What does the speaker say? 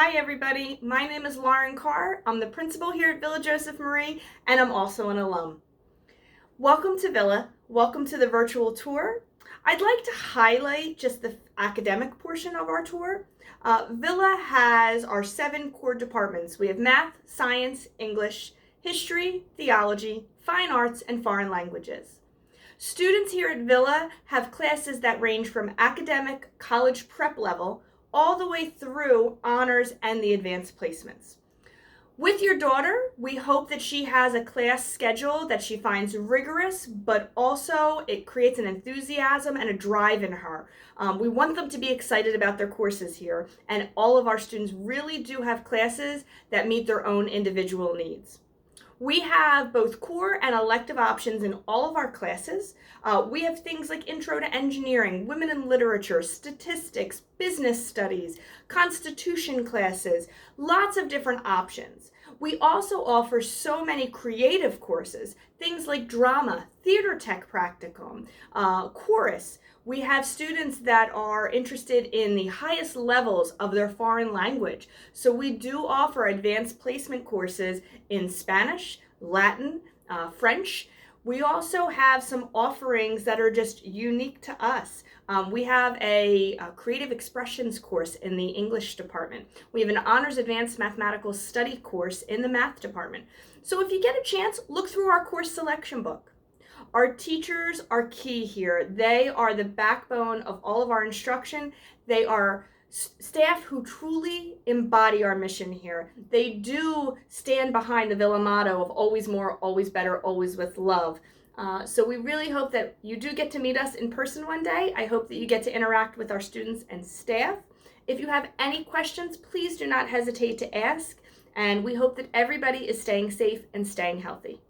Hi everybody, my name is Lauren Carr. I'm the principal here at Villa Joseph Marie, and I'm also an alum. Welcome to Villa. Welcome to the virtual tour. I'd like to highlight just the academic portion of our tour. Villa has our 7 core departments. We have math, science, English, history, theology, fine arts, and foreign languages. Students here at Villa have classes that range from academic college prep level all the way through honors and the advanced placements. With your daughter, we hope that she has a class schedule that she finds rigorous, but also it creates an enthusiasm and a drive in her. We want them to be excited about their courses here, and all of our students really do have classes that meet their own individual needs. We have both core and elective options in all of our classes. We have things like Intro to Engineering, Women in Literature, Statistics, Business Studies, Constitution classes, lots of different options. We also offer so many creative courses, things like drama, theater tech practicum, chorus. We have students that are interested in the highest levels of their foreign language. So we do offer advanced placement courses in Spanish, Latin, French. We also have some offerings that are just unique to us. We have a creative expressions course in the English department. We have an honors advanced mathematical study course in the math department. So if you get a chance, look through our course selection book. Our teachers are key here. They are the backbone of all of our instruction. They are staff who truly embody our mission here. They do stand behind the Villa motto of always more, always better, always with love. So we really hope that you do get to meet us in person one day. I hope that you get to interact with our students and staff. If you have any questions, please do not hesitate to ask. And we hope that everybody is staying safe and staying healthy.